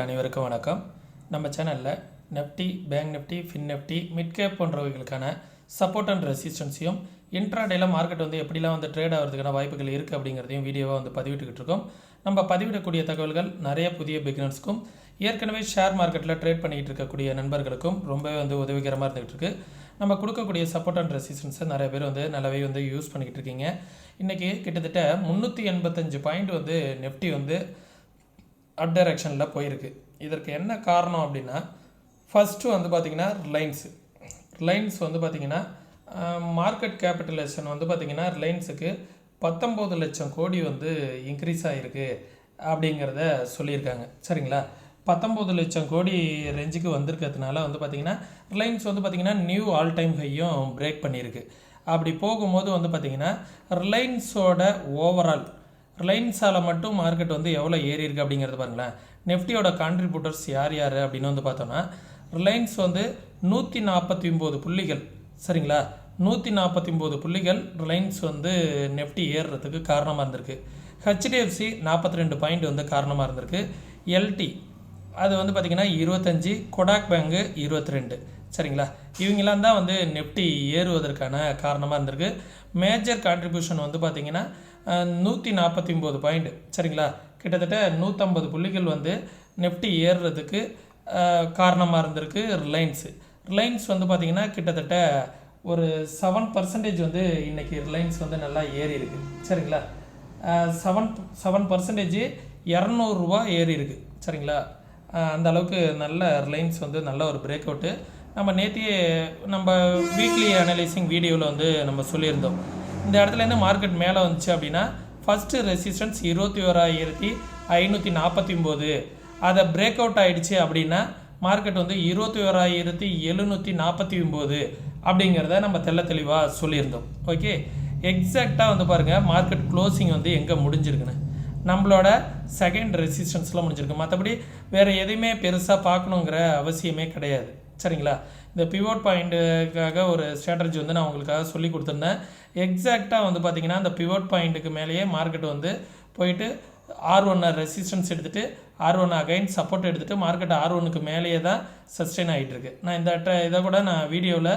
அனைவருக்கும் வணக்கம். நம்ம சேனலில் Nifty, Bank Nifty, Fin Nifty, midcap போன்றவைகளுக்கான சப்போர்ட் அண்ட் ரெசிஸ்டன்ஸையும் இன்ட்ராடேல மார்க்கெட் எப்படிலாம் ட்ரேட் ஆகிறதுக்கான வாய்ப்புகள் இருக்குது அப்படிங்கிறதையும் வீடியோவாக பதிவிட்டுக்கிட்டு இருக்கோம். நம்ம பதிவிடக்கூடிய தகவல்கள் நிறைய புதிய பிகினர்ஸ்க்கும் ஏற்கனவே ஷேர் மார்க்கெட்டில் ட்ரேட் பண்ணிகிட்டு இருக்கக்கூடிய நண்பர்களுக்கும் ரொம்பவே உதவிகரமாக இருந்துகிட்டு இருக்கு. நம்ம கொடுக்கக்கூடிய சப்போர்ட் அண்ட் ரெசிஸ்டன்ஸை நிறைய பேர் நல்லாவே யூஸ் பண்ணிக்கிட்டு இருக்கீங்க. இன்றைக்கி கிட்டத்தட்ட 385 பாயிண்ட் நெஃப்டி அப் டைரக்ஷனில் போயிருக்கு. இதற்கு என்ன காரணம் அப்படின்னா, ஃபஸ்ட்டு பார்த்திங்கன்னா ரிலையன்ஸ் பார்த்திங்கன்னா மார்க்கெட் கேபிட்டலைசேஷன் பார்த்திங்கன்னா ரிலையன்ஸுக்கு 19 லட்சம் கோடி இன்க்ரீஸ் ஆகிருக்கு அப்படிங்கிறத சொல்லியிருக்காங்க. சரிங்களா, 19 லட்சம் கோடி ரேஞ்சுக்கு வந்திருக்கிறதுனால பார்த்திங்கன்னா ரிலையன்ஸ் பார்த்திங்கன்னா நியூ ஆல் டைம் ஹையும் பிரேக் பண்ணியிருக்கு. அப்படி போகும்போது பார்த்திங்கன்னா ரிலையன்ஸோட ஓவரால் ரிலையன்ஸால் மட்டும் மார்க்கெட் எவ்வளோ ஏறி இருக்குது அப்படிங்கிறது பாருங்களேன். நெஃப்டியோட கான்ட்ரிபியூட்டர்ஸ் யார் யார் அப்படின்னு பார்த்தோன்னா, ரிலையன்ஸ் 149 புள்ளிகள். சரிங்களா, 149 புள்ளிகள் ரிலையன்ஸ் நெஃப்டி ஏறுறதுக்கு காரணமாக இருந்திருக்கு. ஹெச்டிஎஃப்சி 42 பாயிண்ட் காரணமாக இருந்திருக்கு. எல்டி அது பார்த்திங்கன்னா 25, கொடாக் பேங்கு 22. சரிங்களா, இவங்கெல்லாம் தான் நெஃப்டி ஏறுவதற்கான காரணமாக இருந்திருக்கு. மேஜர் கான்ட்ரிபியூஷன் பார்த்திங்கன்னா 149 பாயிண்ட். சரிங்களா, கிட்டத்தட்ட 150 புள்ளிகள் நெஃப்டி ஏறுறதுக்கு காரணமாக இருந்திருக்கு ரிலையன்ஸ் பார்த்திங்கன்னா கிட்டத்தட்ட ஒரு 7% இன்றைக்கி ரிலையன்ஸ் நல்லா ஏறி இருக்குது. சரிங்களா, 7% 200 ரூபா ஏறி இருக்குது. சரிங்களா, அந்த அளவுக்கு நல்ல ரிலையன்ஸ் நல்ல ஒரு பிரேக் அவுட்டு. நம்ம நேற்றையே நம்ம வீக்லி அனலைசிங் வீடியோவில் நம்ம சொல்லியிருந்தோம். இந்த இடத்துலேருந்து மார்க்கெட் மேலே வந்துச்சு அப்படின்னா ஃபஸ்ட்டு ரெசிஸ்டன்ஸ் 21,549. அதை பிரேக் அவுட் ஆகிடுச்சு அப்படின்னா மார்க்கெட் 21,749 அப்படிங்கிறத நம்ம தெளிவாக சொல்லியிருந்தோம். ஓகே, எக்ஸாக்டாக பாருங்கள் மார்க்கெட் க்ளோசிங் எங்கே முடிஞ்சிருக்குன்னு. நம்மளோட செகண்ட் ரெசிஸ்டன்ஸில் முடிஞ்சிருக்கு. மற்றபடி வேறு எதையுமே பெருசாக பார்க்கணுங்கிற அவசியமே கிடையாது. சரிங்களா, இந்த பிவோட் பாயிண்ட்டுக்காக ஒரு ஸ்ட்ராட்டஜி நான் உங்களுக்காக சொல்லி கொடுத்துருந்தேன். எக்ஸாக்டாக பார்த்திங்கன்னா அந்த பிவோட் பாயிண்ட்டுக்கு மேலேயே மார்க்கெட் போயிட்டு R1 ரெசிஸ்டன்ஸ் எடுத்துகிட்டு R1 அகைன் சப்போர்ட் எடுத்துகிட்டு மார்க்கெட் R1க்கு மேலேயே தான் சஸ்டெயின் ஆகிட்டுருக்கு. நான் இதை கூட நான் வீடியோவில்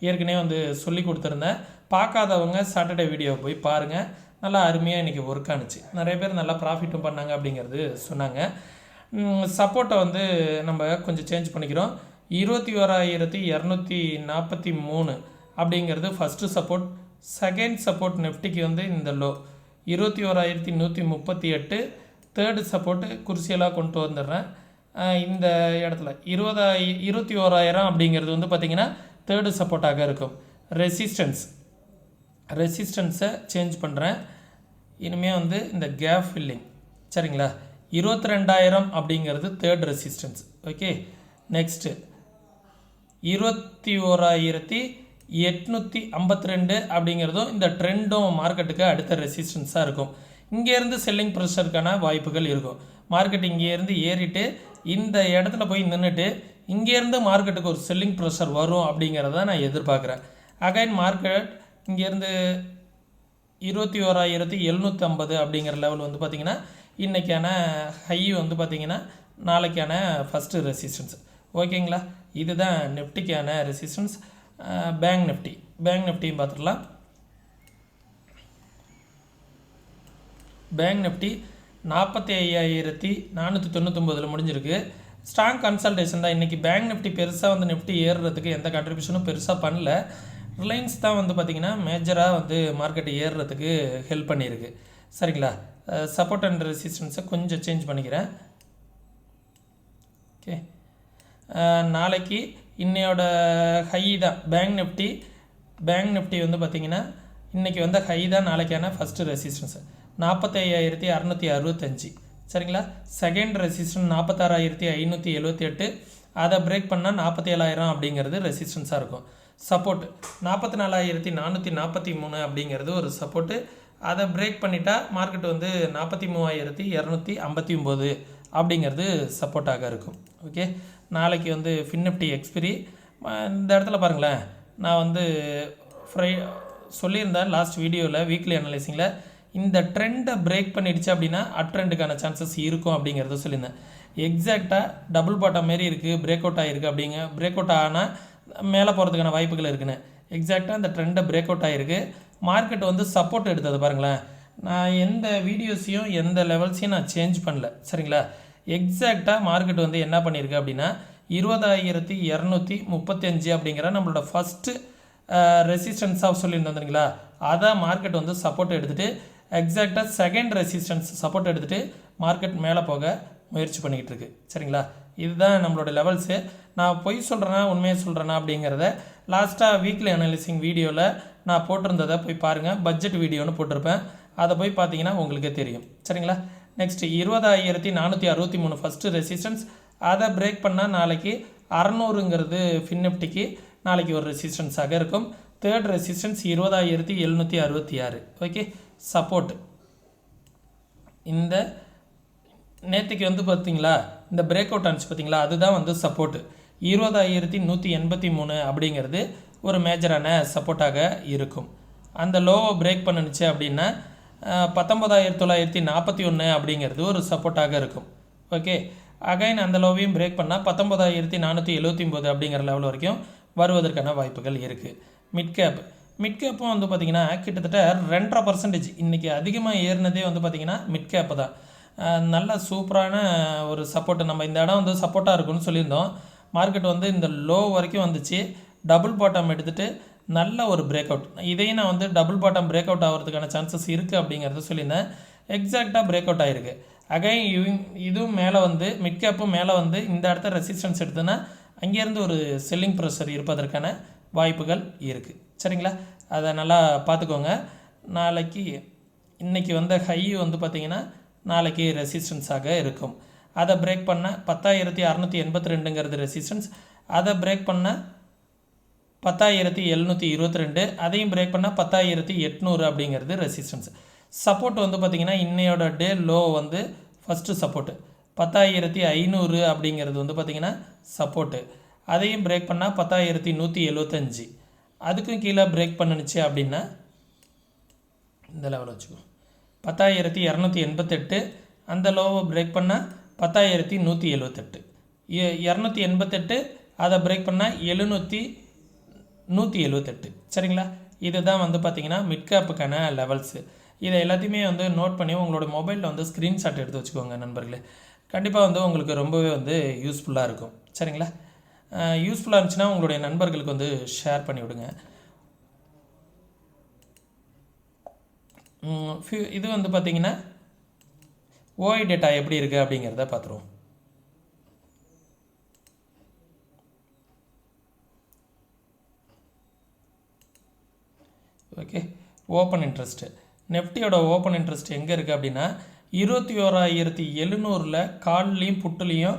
ஏற்கனவே சொல்லி கொடுத்துருந்தேன். பார்க்காதவங்க சாட்டர்டே வீடியோவை போய் பாருங்கள். நல்லா அருமையாக இன்றைக்கி ஒர்க் ஆணுச்சு. நிறைய பேர் நல்லா ப்ராஃபிட்டும் பண்ணாங்க அப்படிங்கிறது சொன்னாங்க. சப்போர்ட்டை நம்ம கொஞ்சம் சேஞ்ச் பண்ணிக்கிறோம். 21,243 அப்படிங்கிறது ஃபஸ்ட்டு சப்போர்ட். செகண்ட் சப்போர்ட் நெஃப்டிக்கு இந்த லோ 21,138. தேர்டு சப்போர்ட்டு குர்சியலாக கொண்டு வந்துடுறேன். இந்த இடத்துல 21,000 அப்படிங்கிறது பார்த்திங்கன்னா தேர்டு சப்போர்ட்டாக இருக்கும். ரெசிஸ்டன்ஸை சேஞ்ச் பண்ணுறேன். இனிமேல் இந்த கேப் ஃபில்லிங். சரிங்களா, 22,000 அப்படிங்கிறது தேர்ட் ரெசிஸ்டன்ஸ். ஓகே, நெக்ஸ்ட்டு 21,852 அப்படிங்கிறதும் இந்த ட்ரெண்டும் மார்க்கெட்டுக்கு அடுத்த ரெசிஸ்டன்ஸாக இருக்கும். இங்கேருந்து செல்லிங் ப்ரெஷருக்கான வாய்ப்புகள் இருக்கும். மார்க்கெட் இங்கேருந்து ஏறிட்டு இந்த இடத்துல போய் நின்றுட்டு இங்கேருந்து மார்க்கெட்டுக்கு ஒரு செல்லிங் ப்ரெஷர் வரும் அப்படிங்கிறத நான் எதிர்பார்க்குறேன். அகைன் மார்க்கெட் இங்கேருந்து 21,750 அப்படிங்கிற லெவல் பார்த்திங்கன்னா இன்றைக்கான ஹை பார்த்திங்கன்னா நாளைக்கான ஃபஸ்ட்டு ரெசிஸ்டன்ஸ். ஓகேங்களா, இதுதான் நெஃப்டிக்கான ரெசிஸ்டன்ஸ். பேங்க் நிஃப்டியும் பார்த்துடலாம். பேங்க் நிஃப்டி 45,499 முடிஞ்சிருக்கு. ஸ்ட்ராங் கன்சல்டேஷன் தான் இன்றைக்கி. பேங்க் நிஃப்டி பெருசாக நிஃப்டி ஏறுறதுக்கு எந்த கான்ட்ரிபியூஷனும் பெருசாக பண்ணல. ரிலையன்ஸ் தான் பார்த்திங்கன்னா மேஜராக மார்க்கெட் ஏறுறதுக்கு ஹெல்ப் பண்ணியிருக்கு. சரிங்களா, சப்போர்ட் அண்ட் ரெசிஸ்டன்ஸை கொஞ்சம் சேஞ்ச் பண்ணிக்கிறேன். ஓகே, நாளைக்கு இன்னையோட ஹை தான் பேங்க் நிஃப்டி பார்த்திங்கன்னா இன்றைக்கி ஹை தான் நாளைக்கான ஃபஸ்ட்டு ரெசிஸ்டன்ஸு 45,665. சரிங்களா, செகண்ட் ரெசிஸ்டன்ஸ் 46,578. அதை பிரேக் பண்ணால் 47,000 அப்படிங்கிறது ரெசிஸ்டன்ஸாக இருக்கும். சப்போர்ட் 44,443 அப்படிங்கிறது ஒரு சப்போர்ட்டு. அதை பிரேக் பண்ணிட்டா மார்க்கெட் 43,259 அப்படிங்கிறது சப்போர்ட்டாக இருக்கும். ஓகே, நாளைக்கு ஃபின் நிஃப்டி எக்ஸ்பிரி. இந்த இடத்துல பாருங்களேன், நான் சொல்லியிருந்தேன் லாஸ்ட் வீடியோவில் வீக்லி அனலைசிங்கில் இந்த ட்ரெண்டை பிரேக் பண்ணிடுச்சு அப்படின்னா அப் ட்ரெண்டுக்கான சான்சஸ் இருக்கும் அப்படிங்கிறத சொல்லியிருந்தேன். எக்ஸாக்டாக டபுள் பாட்டம் மாரி இருக்குது, பிரேக் அவுட் ஆகிருக்கு பிரேக் அவுட் ஆனால் மேலே போகிறதுக்கான வாய்ப்புகள் இருக்குன்னு எக்ஸாக்டாக அந்த ட்ரெண்டை பிரேக் அவுட் ஆகிருக்கு. மார்க்கெட் வந்து சப்போர்ட் எடுத்தது பாருங்களேன். நான் எந்த வீடியோஸையும் எந்த லெவல்ஸையும் நான் சேஞ்ச் பண்ணல, சரிங்களா. எக்ஸாக்டாக மார்க்கெட் வந்து என்ன பண்ணியிருக்கு அப்படின்னா 20,235 அப்படிங்கிற நம்மளோட ஃபஸ்ட்டு ரெசிஸ்டன்ஸாக சொல்லியிருந்தோம் இல்லைங்களா, அதான் மார்க்கெட் வந்து சப்போர்ட் எடுத்துகிட்டு எக்ஸாக்டாக செகண்ட் ரெசிஸ்டன்ஸ் சப்போர்ட் எடுத்துகிட்டு மார்க்கெட் மேலே போக முயற்சி பண்ணிக்கிட்டு இருக்கு, சரிங்களா. இதுதான் நம்மளோட லெவல்ஸு. நான் பொய் சொல்கிறேன்னா உண்மையை சொல்கிறேன்னா அப்படிங்கிறத லாஸ்ட்டாக வீக்லி அனலிசிங் வீடியோவில் நான் போட்டிருந்ததை போய் பாருங்கள். பட்ஜெட் வீடியோன்னு போட்டிருப்பேன், அதை போய் பார்த்தீங்கன்னா உங்களுக்கே தெரியும், சரிங்களா. நெக்ஸ்ட்டு 20,463 ஃபஸ்ட்டு ரெசிஸ்டன்ஸ், அதை பிரேக் பண்ணால் நாளைக்கு 600ங்கிறது ஃபின் நிஃப்டிக்கு நாளைக்கு ஒரு ரெசிஸ்டன்ஸாக இருக்கும். Third resistance 20,766. ஓகே, சப்போர்ட் இந்த நேற்றுக்கு வந்து பார்த்தீங்களா இந்த பிரேக் அவுட் ஆனிச்சு பார்த்தீங்களா, அதுதான் வந்து சப்போர்ட்டு. 20,183 அப்படிங்கிறது ஒரு மேஜரான சப்போர்ட்டாக இருக்கும். அந்த லோவை பிரேக் பண்ணுச்சு அப்படின்னா 19,941 அப்படிங்கிறது ஒரு சப்போர்ட்டாக இருக்கும். ஓகே, அகைன் அந்த லோவையும் பிரேக் பண்ணால் 19,479 அப்படிங்கிற லெவல் வரைக்கும் வருவதற்கான வாய்ப்புகள் இருக்குது. மிட் கேப்பும் வந்து பார்த்திங்கன்னா கிட்டத்தட்ட 2.5% இன்றைக்கி அதிகமாக ஏறினதே வந்து பார்த்திங்கன்னா மிட் கேப்பு தான். நல்ல சூப்பரான ஒரு சப்போர்ட்டு. நம்ம இந்த இடம் வந்து சப்போர்ட்டாக இருக்குன்னு சொல்லியிருந்தோம். மார்க்கெட் வந்து இந்த லோ வரைக்கும் வந்துச்சு, டபுள் பாட்டம் எடுத்துகிட்டு நல்ல ஒரு பிரேக் அவுட். இதையும் நான் வந்து டபுள் பாட்டம் பிரேக் அவுட் ஆகிறதுக்கான சான்சஸ் இருக்குது அப்படிங்கிறத சொல்லியிருந்தேன். எக்ஸாக்டாக பிரேக் அவுட் ஆகிருக்கு. அகைன் இதுவும் மேலே வந்து மிட் கேப்பும் மேலே வந்து இந்த இடத்த ரெசிஸ்டன்ஸ் எடுத்துன்னா அங்கேருந்து ஒரு செல்லிங் ப்ரெஷர் இருப்பதற்கான வாய்ப்புகள் இருக்குது, சரிங்களா. அதை நல்லா பார்த்துக்கோங்க. நாளைக்கு இன்றைக்கி வந்த ஹை வந்து பார்த்திங்கன்னா நாளைக்கு ரெசிஸ்டன்ஸாக இருக்கும். அதை பிரேக் பண்ண 10,682ங்கிறது ரெசிஸ்டன்ஸ், அதை பிரேக் பண்ண 10,722, அதையும் பிரேக் பண்ணால் 10,800 அப்படிங்கிறது ரெசிஸ்டன்ஸ். சப்போர்ட் வந்து பார்த்திங்கன்னா இன்னையோட டே லோ வந்து ஃபஸ்ட்டு சப்போர்ட்டு 10,500 அப்படிங்கிறது வந்து பார்த்திங்கன்னா சப்போர்ட்டு. அதையும் பிரேக் பண்ணால் 10,175. அதுக்கும் கீழே பிரேக் பண்ணுச்சு அப்படின்னா இந்த லெவல் வச்சுக்கோ 10,288. அந்த லோவை பிரேக் பண்ணால் 10,178. 288 அதை பிரேக் பண்ணால் 178, சரிங்களா. இதுதான் வந்து பார்த்திங்கன்னா மிட் கேப்புக்கான லெவல்ஸு. இதை எல்லாத்தையுமே வந்து நோட் பண்ணி உங்களோட மொபைலில் வந்து ஸ்க்ரீன்ஷாட் எடுத்து வச்சுக்கோங்க நண்பர்களே. கண்டிப்பாக வந்து உங்களுக்கு ரொம்பவே வந்து யூஸ்ஃபுல்லாக இருக்கும், சரிங்களா. யூஸ்ஃபுல்லாக இருந்துச்சுன்னா உங்களுடைய நண்பர்களுக்கு வந்து ஷேர் பண்ணி விடுங்க. இது வந்து பார்த்திங்கன்னா ஓஐ டேட்டா எப்படி இருக்குது அப்படிங்கிறத பார்த்துருவோம். ஓகே, ஓப்பன் இன்ட்ரெஸ்ட்டு நெஃப்டியோட ஓப்பன் இன்ட்ரெஸ்ட் எங்கே இருக்குது அப்படின்னா 21,700 கால்லையும் புட்டுலேயும்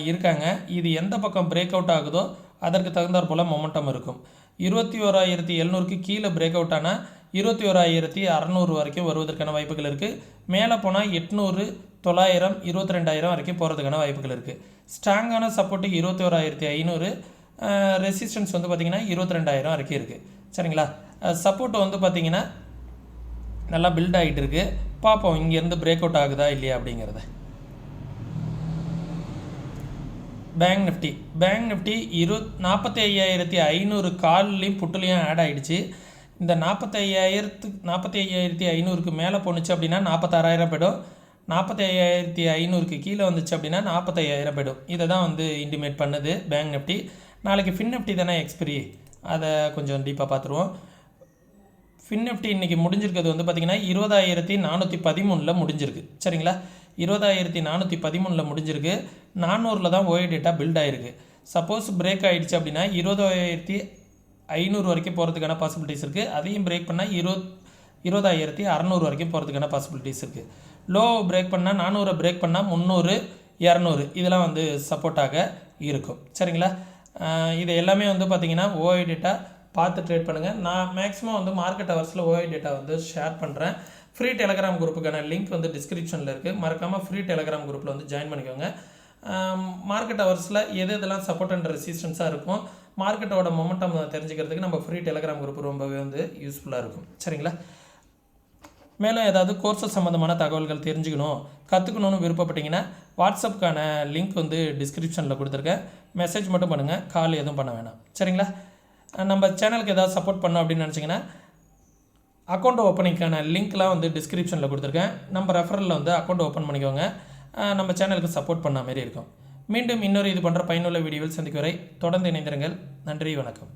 இருக்காங்க. இது எந்த பக்கம் பிரேக் அவுட் ஆகுதோ அதற்கு தகுந்தாற் போல் மொமெண்டம் இருக்கும். 21,700க்கு கீழே பிரேக் அவுட் ஆனால் 21,600 வரைக்கும் வருவதற்கான வாய்ப்புகள் இருக்குது. மேலே போனால் 800, 900, 22,000 வரைக்கும் போகிறதுக்கான வாய்ப்புகள் இருக்குது. ஸ்ட்ராங்கான சப்போர்ட்டு 21,500, ரெசிஸ்டன்ஸ் வந்து பார்த்திங்கன்னா 22,000 வரைக்கும் இருக்குது, சரிங்களா. சப்போர்ட் வந்து பார்த்திங்கன்னா நல்லா பில்ட் ஆகிட்டு இருக்குது. பார்ப்போம் இங்கேருந்து பிரேக் அவுட் ஆகுதா இல்லையா அப்படிங்கிறத. பேங்க் நிஃப்டி 45,500 கால்லையும் புட்டுலையும் ஆட் ஆகிடுச்சு. இந்த 45,500க்கு மேலே போணுச்சு அப்படின்னா 46,000 போய்டும். 45,500க்கு கீழே வந்துச்சு அப்படின்னா 45,000 போய்டும். இதை தான் வந்து இன்டிமேட் பண்ணுது பேங்க் நிஃப்டி. நாளைக்கு ஃபின் நிஃப்டி தானே எக்ஸ்பிரி, அதை கொஞ்சம் டீப்பாக பார்த்துருவோம். ஃபின் நிஃப்டி இன்றைக்கி முடிஞ்சிருக்கிறது வந்து பார்த்திங்கன்னா 20,413 முடிஞ்சிருக்கு, சரிங்களா. 20,413 முடிஞ்சிருக்கு. 400 தான் ஓஏ டேட்டா பில்ட் ஆகிருக்கு. சப்போஸ் பிரேக் ஆகிடுச்சு அப்படின்னா 20,500 வரைக்கும் போகிறதுக்கான பாசிபிலிட்டிஸ் இருக்குது. அதையும் பிரேக் பண்ணால் 20,600 வரைக்கும் போகிறதுக்கான பாசிபிலிட்டிஸ் இருக்குது. லோ பிரேக் பண்ணால் 400 பிரேக் பண்ணால் 300, 200 இதெல்லாம் வந்து சப்போர்ட்டாக இருக்கும், சரிங்களா. இது எல்லாமே வந்து பார்த்திங்கன்னா ஓஐ டேட்டா பார்த்து ட்ரேட் பண்ணுங்கள். நான் மேக்ஸிமம் வந்து மார்க்கெட் ஹவர்ஸில் ஓஐ டேட்டா வந்து ஷேர் பண்ணுறேன். ஃப்ரீ டெலகிராம் குரூப்புக்கான லிங்க் வந்து டிஸ்கிரிப்ஷனில் இருக்குது. மறக்காமல் ஃப்ரீ டெலகிராம் குரூப்பில் வந்து ஜாயின் பண்ணிக்கோங்க. மார்க்கெட் ஹவர்ஸில் எதெல்லாம் சப்போர்ட் அண்ட் ரெசிஸ்டன்ஸாக இருக்கும், மார்க்கெட்டோட மொமெண்டம் தெரிஞ்சுக்கிறதுக்கு நம்ம ஃப்ரீ டெலகிராம் குரூப் ரொம்பவே வந்து யூஸ்ஃபுல்லாக இருக்கும், சரிங்களா. மேலும் ஏதாவது கோர்ஸஸ் சம்மந்தமான தகவல்கள் தெரிஞ்சுக்கணும் கற்றுக்கணும்னு விருப்பப்பட்டீங்கன்னா வாட்ஸ்அப்புக்கான லிங்க் வந்து டிஸ்கிரிப்ஷனில் கொடுத்துருக்கேன். மெசேஜ் மட்டும் பண்ணுங்கள், கால் எதுவும் பண்ண வேணாம். சரிங்களா? நம்ம சேனலுக்கு ஏதாவது சப்போர்ட் பண்ணோம் அப்படின்னு நினச்சிங்கன்னா அக்கௌண்ட் ஓப்பனிங்கான லிங்க்லாம் வந்து டிஸ்கிரிப்ஷனில் கொடுத்துருக்கேன். நம்ம ரெஃபரலில் வந்து அக்கௌண்ட் ஓப்பன் பண்ணிக்கோங்க. நம்ம சேனலுக்கு சப்போர்ட் பண்ண மாதிரி இருக்கும். மீண்டும் இன்னொரு இது பண்ணுற பயனுள்ள வீடியோவில் சந்திக்கும் வரை தொடர்ந்து இணைந்திருங்கள். நன்றி, வணக்கம்.